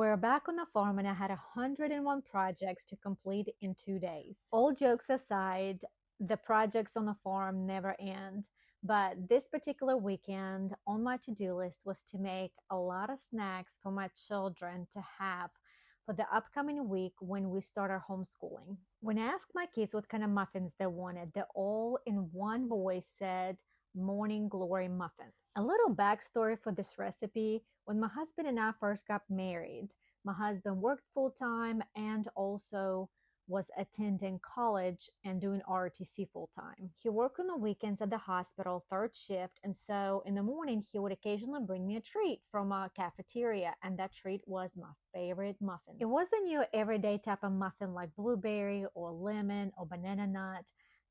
We're back on the farm and I had 101 projects to complete in 2 days. All jokes aside, the projects on the farm never end. But this particular weekend on my to-do list was to make a lot of snacks for my children to have for the upcoming week when we start our homeschooling. When I asked my kids what kind of muffins they wanted, they all in one voice said morning glory muffins. A little backstory for this recipe: when my husband and I first got married, my husband worked full time and also was attending college and doing ROTC full time. He worked on the weekends at the hospital, third shift, and so in the morning he would occasionally bring me a treat from a cafeteria, and that treat was my favorite muffin. It wasn't your everyday type of muffin like blueberry or lemon or banana nut.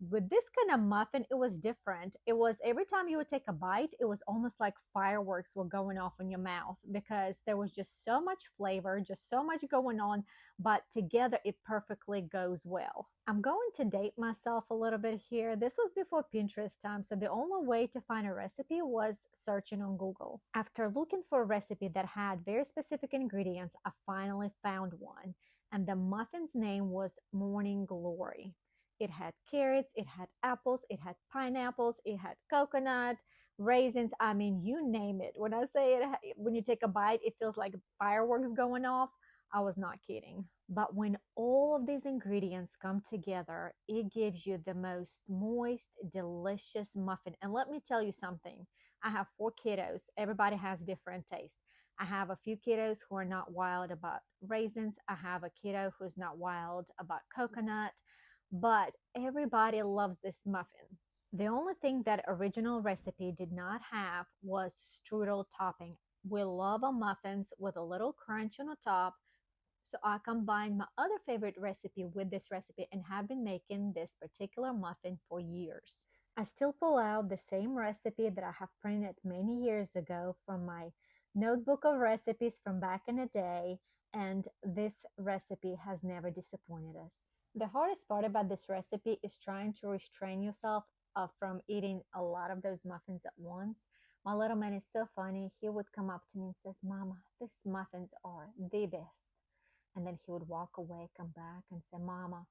With this kind of muffin, it was different. It was every time you would take a bite, it was almost like fireworks were going off in your mouth because there was just so much flavor, just so much going on, but together it perfectly goes well. I'm going to date myself a little bit here. This was before Pinterest time, so the only way to find a recipe was searching on Google. After looking for a recipe that had very specific ingredients, I finally found one, and the muffin's name was Morning Glory. It had carrots, it had apples, it had pineapples, it had coconut, raisins. I mean, you name it. When I say it, when you take a bite, it feels like fireworks going off. I was not kidding. But when all of these ingredients come together, it gives you the most moist, delicious muffin. And let me tell you something. I have 4 kiddos. Everybody has different tastes. I have a few kiddos who are not wild about raisins. I have a kiddo who's not wild about coconut. But everybody loves this muffin. The only thing that original recipe did not have was strudel topping. We love our muffins with a little crunch on the top, so I combined my other favorite recipe with this recipe and have been making this particular muffin for years. I still pull out the same recipe that I have printed many years ago from my notebook of recipes from back in the day, and this recipe has never disappointed us. The hardest part about this recipe is trying to restrain yourself from eating a lot of those muffins at once. My little man is so funny. He would come up to me and says, "Mama, these muffins are the best." And then he would walk away, come back and say, "Mama,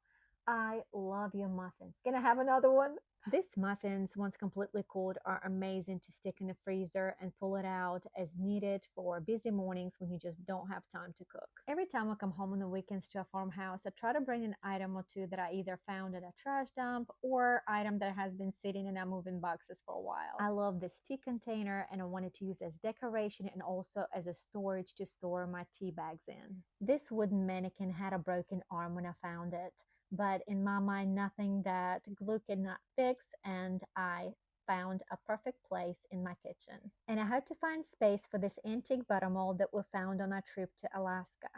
I love your muffins. Can I have another one?" These muffins, once completely cooled, are amazing to stick in the freezer and pull it out as needed for busy mornings when you just don't have time to cook. Every time I come home on the weekends to a farmhouse, I try to bring an item or two that I either found at a trash dump or item that has been sitting in our moving boxes for a while. I love this tea container and I wanted to use as decoration and also as a storage to store my tea bags in. This wooden mannequin had a broken arm when I found it, but in my mind, nothing that glue cannot fix, and I found a perfect place in my kitchen. And I had to find space for this antique butter mold that we found on our trip to Alaska.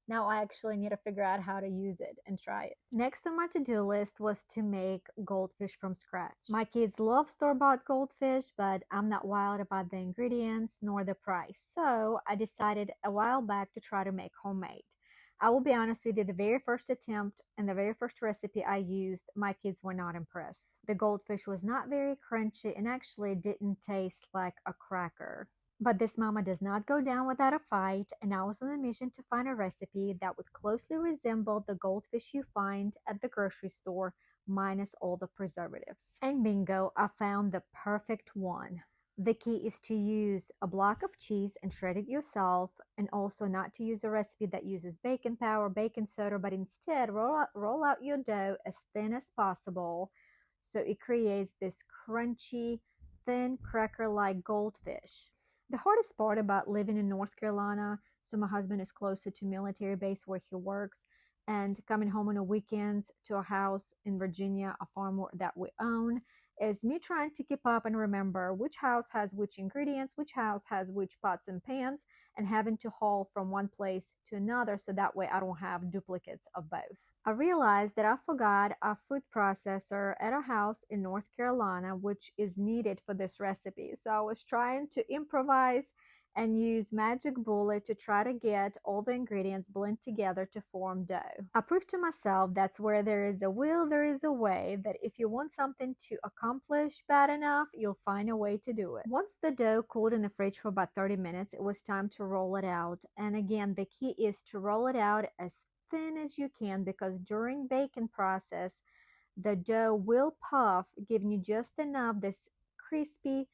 Now I actually need to figure out how to use it and try it. Next on my to-do list was to make goldfish from scratch. My kids love store-bought goldfish, but I'm not wild about the ingredients nor the price. So I decided a while back to try to make homemade. I will be honest with you, the very first attempt and the very first recipe I used, my kids were not impressed. The goldfish was not very crunchy and actually didn't taste like a cracker. But this mama does not go down without a fight, and I was on a mission to find a recipe that would closely resemble the goldfish you find at the grocery store, minus all the preservatives. And bingo, I found the perfect one. The key is to use a block of cheese and shred it yourself, and also not to use a recipe that uses baking powder, baking soda, but instead roll out your dough as thin as possible so it creates this crunchy, thin, cracker-like goldfish. The hardest part about living in North Carolina, so my husband is closer to military base where he works, and coming home on the weekends to a house in Virginia, a farm that we own, is me trying to keep up and remember which house has which ingredients, which house has which pots and pans, and having to haul from one place to another so that way I don't have duplicates of both. I realized that I forgot a food processor at our house in North Carolina, which is needed for this recipe. So I was trying to improvise and use magic bullet to try to get all the ingredients blend together to form dough. I proved to myself that's where there is a will, there is a way, that if you want something to accomplish bad enough, you'll find a way to do it. Once the dough cooled in the fridge for about 30 minutes, it was time to roll it out. And again, the key is to roll it out as thin as you can, because during baking process, the dough will puff, giving you just enough this crispy,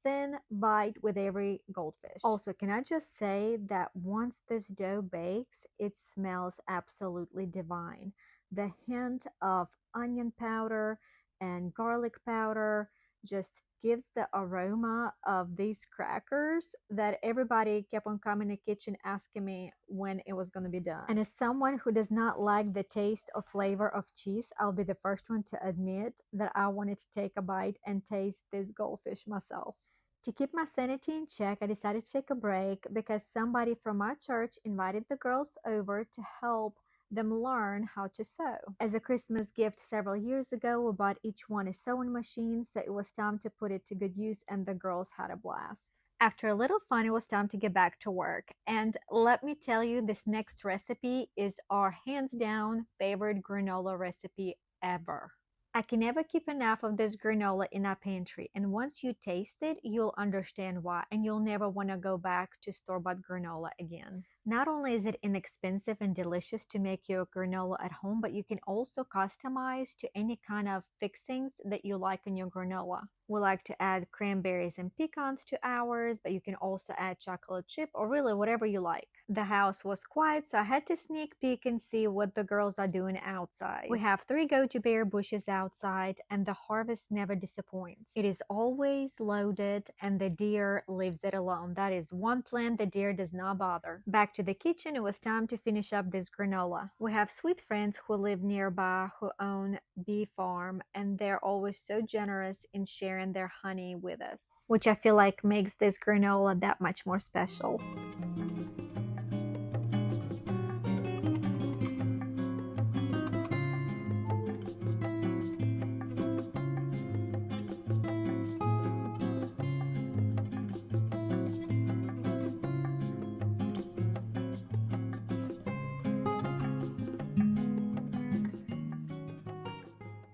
thin bite with every goldfish. Also, can I just say that once this dough bakes, it smells absolutely divine. The hint of onion powder and garlic powder just gives the aroma of these crackers that everybody kept on coming in the kitchen asking me when it was going to be done. And as someone who does not like the taste or flavor of cheese, I'll be the first one to admit that I wanted to take a bite and taste this goldfish myself. To keep my sanity in check, I decided to take a break because somebody from my church invited the girls over to help them learn how to sew. As a Christmas gift several years ago, we bought each one a sewing machine, so it was time to put it to good use, and the girls had a blast. After a little fun, it was time to get back to work. And let me tell you, this next recipe is our hands down favorite granola recipe ever. I can never keep enough of this granola in our pantry, and once you taste it, you'll understand why, and you'll never want to go back to store-bought granola again. Not only is it inexpensive and delicious to make your granola at home, but you can also customize to any kind of fixings that you like in your granola. We like to add cranberries and pecans to ours, but you can also add chocolate chip or really whatever you like. The house was quiet, so I had to sneak peek and see what the girls are doing outside. We have 3 goji berry bushes outside, and the harvest never disappoints. It is always loaded, and the deer leaves it alone. That is one plant the deer does not bother. Back to the kitchen, it was time to finish up this granola. We have sweet friends who live nearby who own bee farm, and they're always so generous in sharing their honey with us, which I feel like makes this granola that much more special.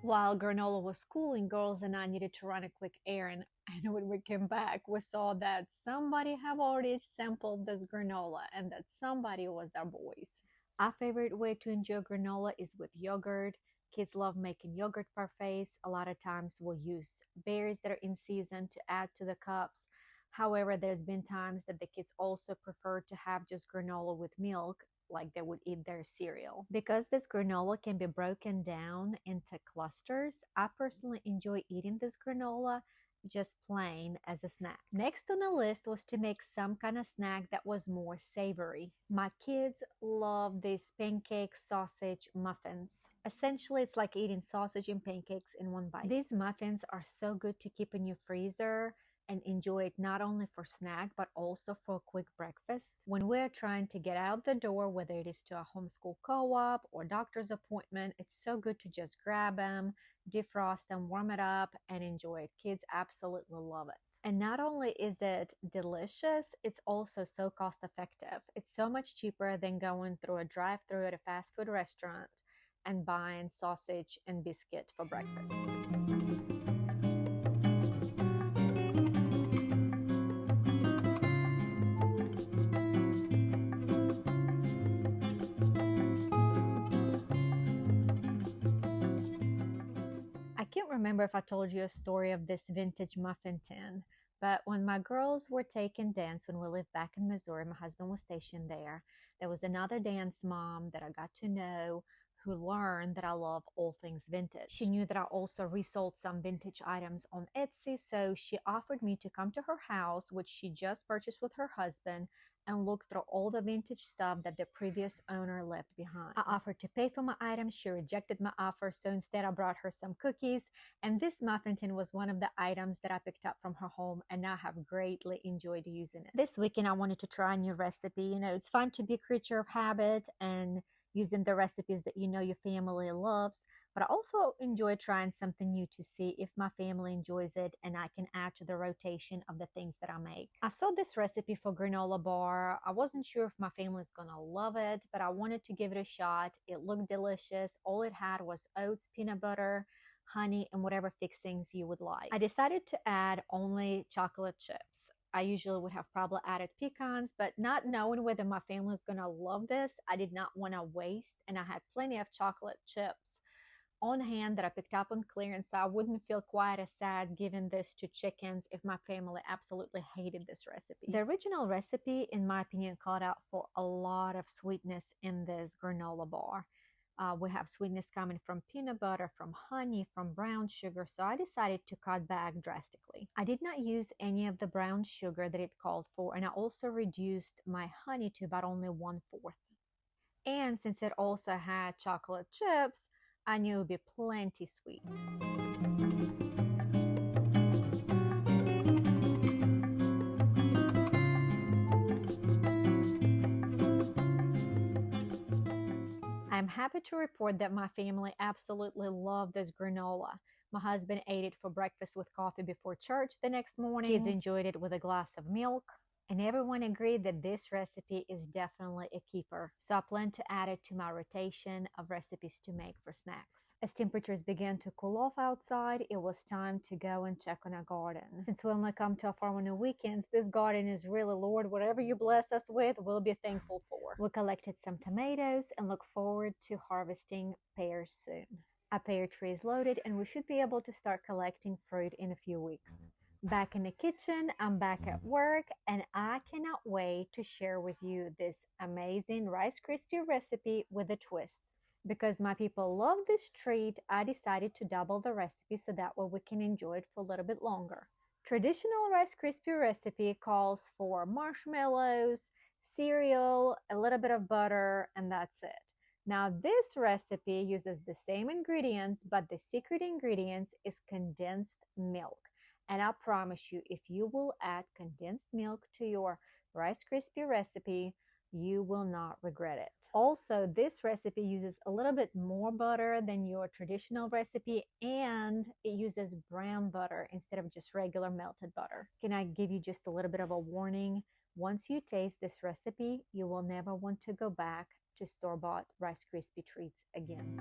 While granola was cooling, girls and I needed to run a quick errand. And when we came back, we saw that somebody have already sampled this granola, and that somebody was our boys. Our favorite way to enjoy granola is with yogurt. Kids love making yogurt parfaits. A lot of times we'll use berries that are in season to add to the cups. However, there's been times that the kids also prefer to have just granola with milk, like they would eat their cereal. Because this granola can be broken down into clusters, I personally enjoy eating this granola just plain as a snack. Next on the list was to make some kind of snack that was more savory. My kids love these pancake sausage muffins. Essentially, it's like eating sausage and pancakes in one bite. These muffins are so good to keep in your freezer and enjoy it not only for snack but also for a quick breakfast. When we're trying to get out the door, whether it is to a homeschool co-op or doctor's appointment, it's so good to just grab them, defrost them, warm it up, and enjoy it. Kids absolutely love it. And not only is it delicious, it's also so cost effective. It's so much cheaper than going through a drive-through at a fast food restaurant and buying sausage and biscuit for breakfast. I can't remember if I told you a story of this vintage muffin tin, but when my girls were taking dance when we lived back in Missouri, my husband was stationed there. There was another dance mom that I got to know who learned that I love all things vintage. She knew that I also resold some vintage items on Etsy, so she offered me to come to her house, which she just purchased with her husband, and look through all the vintage stuff that the previous owner left behind. I offered to pay for my items. She rejected my offer, so instead I brought her some cookies, and this muffin tin was one of the items that I picked up from her home, and now have greatly enjoyed using it. This weekend I wanted to try a new recipe. You know, it's fun to be a creature of habit and using the recipes that you know your family loves, but I also enjoy trying something new to see if my family enjoys it and I can add to the rotation of the things that I make. I saw this recipe for granola bar. I wasn't sure if my family is gonna love it, but I wanted to give it a shot. It looked delicious. All it had was oats, peanut butter, honey, and whatever fixings you would like. I decided to add only chocolate chips. I usually would have probably added pecans, but not knowing whether my family is gonna love this, I did not want to waste, and I had plenty of chocolate chips on hand that I picked up on clearance, so I wouldn't feel quite as sad giving this to chickens if my family absolutely hated this recipe. The original recipe, in my opinion, called out for a lot of sweetness in this granola bar. We have sweetness coming from peanut butter, from honey, from brown sugar, so I decided to cut back drastically. I did not use any of the brown sugar that it called for, and I also reduced my honey to about only 1/4. And since it also had chocolate chips, I knew it would be plenty sweet. I'm happy to report that my family absolutely loved this granola. My husband ate it for breakfast with coffee before church the next morning. Kids enjoyed it with a glass of milk. And everyone agreed that this recipe is definitely a keeper. So I plan to add it to my rotation of recipes to make for snacks. As temperatures began to cool off outside, it was time to go and check on our garden. Since we only come to our farm on the weekends, this garden is really, Lord, whatever you bless us with, we'll be thankful for. We collected some tomatoes and look forward to harvesting pears soon. Our pear tree is loaded and we should be able to start collecting fruit in a few weeks. Back in the kitchen, I'm back at work, and I cannot wait to share with you this amazing Rice Krispie recipe with a twist. Because my people love this treat, I decided to double the recipe so that way we can enjoy it for a little bit longer. Traditional Rice Krispie recipe calls for marshmallows, cereal, a little bit of butter, and that's it. Now this recipe uses the same ingredients, but the secret ingredients is condensed milk. And I promise you, if you will add condensed milk to your Rice Krispie recipe, you will not regret it. Also, this recipe uses a little bit more butter than your traditional recipe, and it uses brown butter instead of just regular melted butter. Can I give you just a little bit of a warning? Once you taste this recipe, you will never want to go back to store-bought Rice Krispie treats again.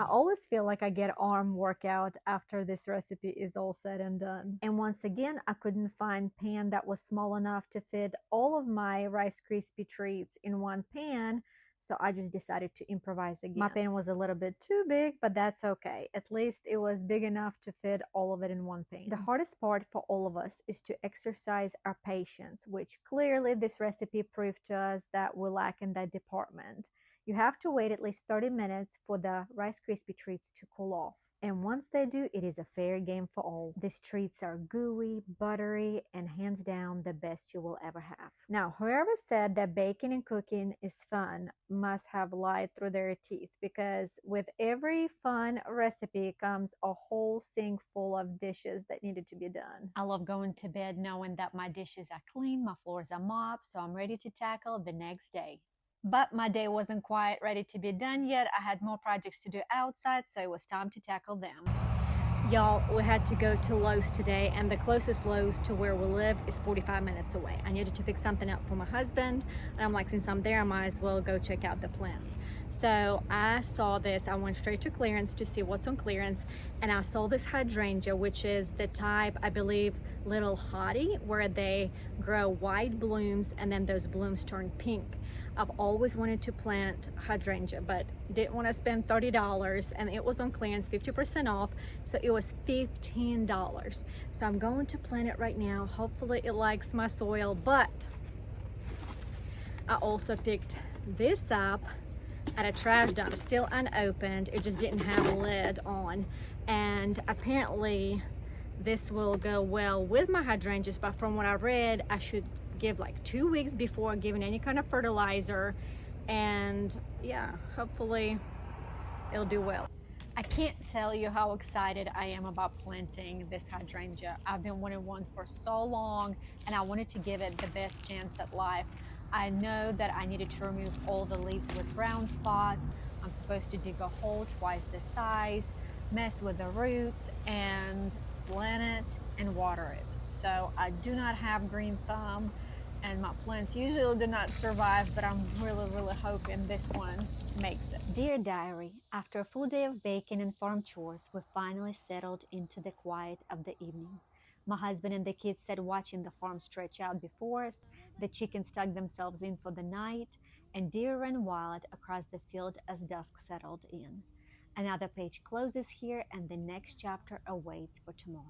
I always feel like I get arm workout after this recipe is all said and done. And once again, I couldn't find a pan that was small enough to fit all of my Rice Krispie treats in one pan, so I just decided to improvise again. My pan was a little bit too big, but that's okay. At least it was big enough to fit all of it in one pan. The hardest part for all of us is to exercise our patience, which clearly this recipe proved to us that we lack in that department. You have to wait at least 30 minutes for the Rice Krispie treats to cool off. And once they do, it is a fair game for all. These treats are gooey, buttery, and hands down the best you will ever have. Now, whoever said that baking and cooking is fun must have lied through their teeth, because with every fun recipe comes a whole sink full of dishes that needed to be done. I love going to bed knowing that my dishes are clean, my floors are mopped, so I'm ready to tackle the next day. But my day wasn't quite ready to be done yet. I had more projects to do outside, so it was time to tackle them. Y'all, we had to go to Lowe's today, and the closest Lowe's to where we live is 45 minutes away. I needed to pick something up for my husband, and I'm like, since I'm there, I might as well go check out the plants. So I saw this. I went straight to clearance to see what's on clearance, and I saw this hydrangea, which is the type, I believe, Little Hottie, where they grow white blooms and then those blooms turn pink. I've always wanted to plant hydrangea, but didn't want to spend $30, and it was on clearance, 50% off, so it was $15. So I'm going to plant it right now. Hopefully it likes my soil, but I also picked this up at a trash dump, still unopened. It just didn't have a lid on, and apparently this will go well with my hydrangeas, but from what I read, I should give like 2 weeks before giving any kind of fertilizer, And yeah, hopefully it'll do well. I can't tell you how excited I am about planting this hydrangea. I've been wanting one for so long, and I wanted to give it the best chance at life. I know that I needed to remove all the leaves with brown spots. I'm supposed to dig a hole twice the size, mess with the roots, and plant it and water it. So I do not have green thumb, and my plants usually do not survive, but I'm really, really hoping this one makes it. Dear Diary, after a full day of baking and farm chores, we finally settled into the quiet of the evening. My husband and the kids sat watching the farm stretch out before us, the chickens tucked themselves in for the night, and deer ran wild across the field as dusk settled in. Another page closes here, and the next chapter awaits for tomorrow.